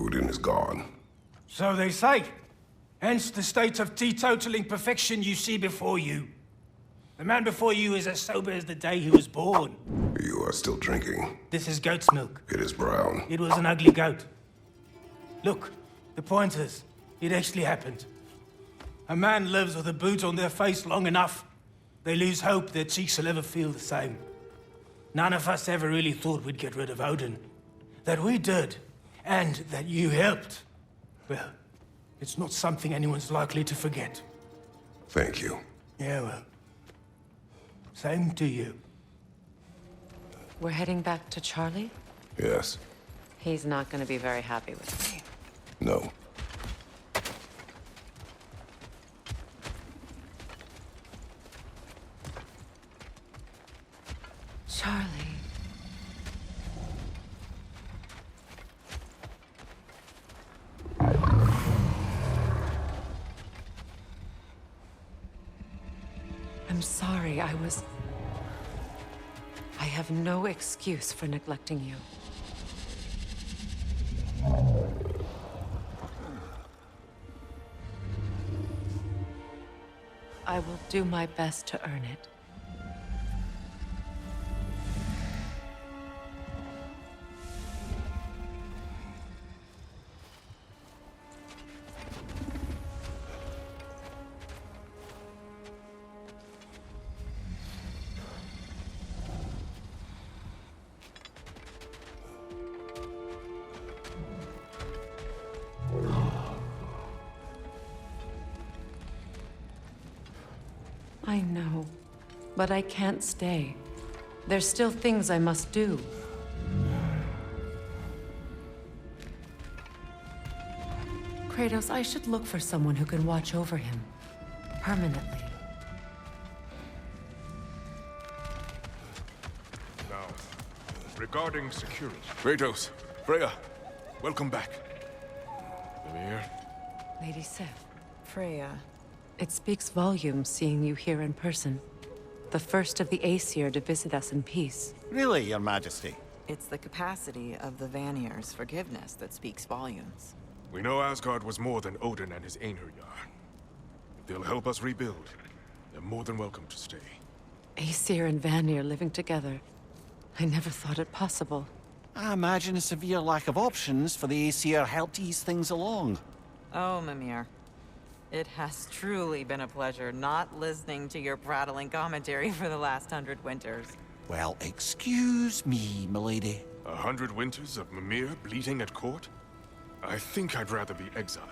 Odin is gone. So they say. Hence the state of teetotaling perfection you see before you. The man before you is as sober as the day he was born. You are still drinking. This is goat's milk. It is brown. It was an ugly goat. Look, the point is, it actually happened. A man lives with a boot on their face long enough, they lose hope their cheeks will ever feel the same. None of us ever really thought we'd get rid of Odin. That we did, and that you helped. Well, it's not something anyone's likely to forget. Thank you. Yeah, well, same to you. We're heading back to Charlie? Yes. He's not gonna be very happy with me. No. Charlie. I'm sorry, I have no excuse for neglecting you. I will do my best to earn it. I know, but I can't stay. There's still things I must do. Kratos, I should look for someone who can watch over him. Permanently. Now, regarding security... Kratos, Freya, welcome back. Mimir. Lady Sif, Freya. it speaks volumes seeing you here in person. The first of the Aesir to visit us in peace. Really, Your Majesty? It's the capacity of the Vanir's forgiveness that speaks volumes. We know Asgard was more than Odin and his Einherjar. If they'll help us rebuild, they're more than welcome to stay. Aesir and Vanir living together. I never thought it possible. I imagine a severe lack of options for the Aesir helped ease things along. Oh, Mimir. It has truly been a pleasure not listening to your prattling commentary for the last 100 winters. Well, excuse me, milady. 100 winters of Mimir bleating at court? I think I'd rather be exiled.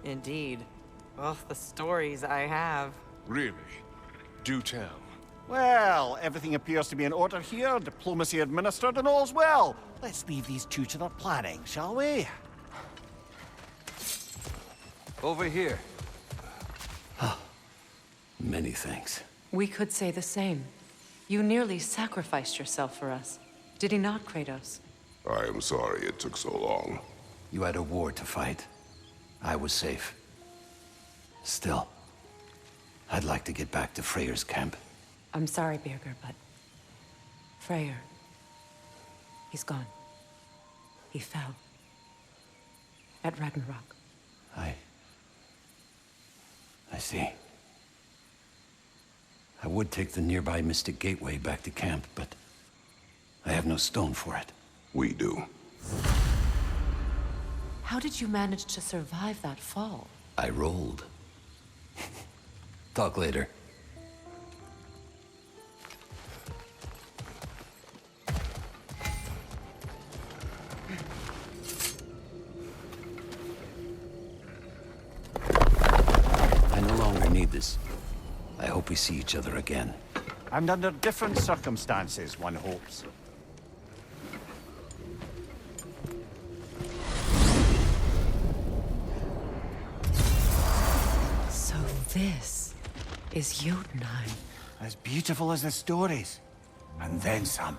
Indeed. Oh, the stories I have. Really? Do tell. Well, everything appears to be in order here, diplomacy administered, and all's well. Let's leave these two to their planning, shall we? Over here. Many thanks. We could say the same. You nearly sacrificed yourself for us. Did he not, Kratos? I am sorry it took so long. You had a war to fight. I was safe. Still, I'd like to get back to Freyr's camp. I'm sorry, Birgir, but... Freyr... he's gone. He fell. At Ragnarok. I see. I would take the nearby Mystic Gateway back to camp, but I have no stone for it. We do. How did you manage to survive that fall? I rolled. Talk later. I no longer need this. I hope we see each other again. And under different circumstances, one hopes. So this is Jotunheim. As beautiful as the stories. And then some.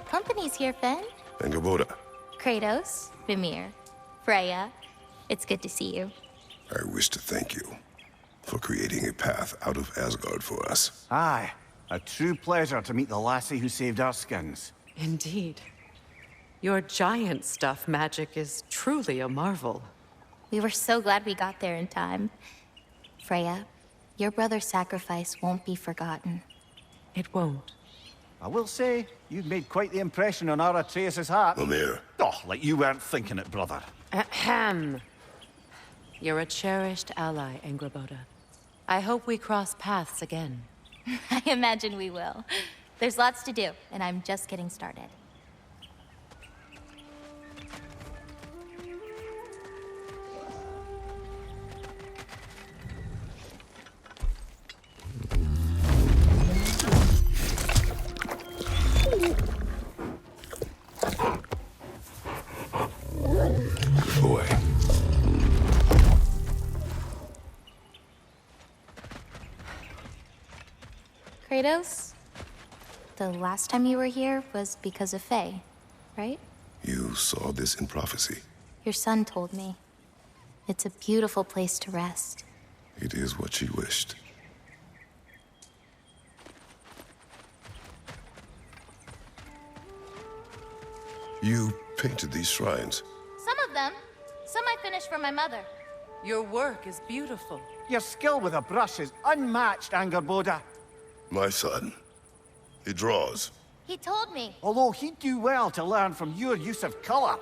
Company's here, Finn. And Gaboda. Kratos, Mimir, Freya. It's good to see you. I wish to thank you. for creating a path out of Asgard for us. Aye, a true pleasure to meet the lassie who saved our skins. Indeed. Your giant stuff magic is truly a marvel. We were so glad we got there in time. Freya, your brother's sacrifice won't be forgotten. It won't. I will say, you've made quite the impression on our Atreus' heart. Mimir, Oh, like you weren't thinking it, brother. Ahem. You're a cherished ally, Enquiries. I hope we cross paths again. I imagine we will. There's lots to do, and I'm just getting started. boy. Kratos, the last time you were here was because of Faye, right? You saw this in prophecy. Your son told me. It's a beautiful place to rest. It is what she wished. You painted these shrines. Some of them. Some I finished for my mother. Your work is beautiful. Your skill with a brush is unmatched, Angerboda. My son. He draws. He told me. Although he'd do well to learn from your use of color.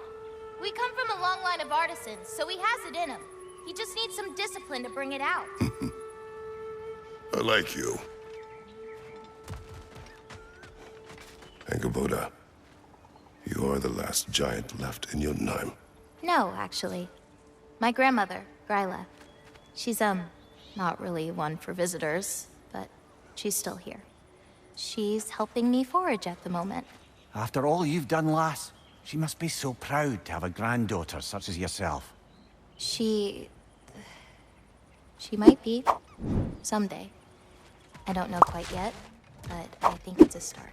We come from a long line of artisans, so he has it in him. He just needs some discipline to bring it out. I like you. Angerboda, you are the last giant left in Jotunheim. No, actually. My grandmother, Gryla. She's, not really one for visitors, but she's still here. She's helping me forage at the moment. After all you've done, lass, she must be so proud to have a granddaughter such as yourself. She might be. Someday. I don't know quite yet, but I think it's a start.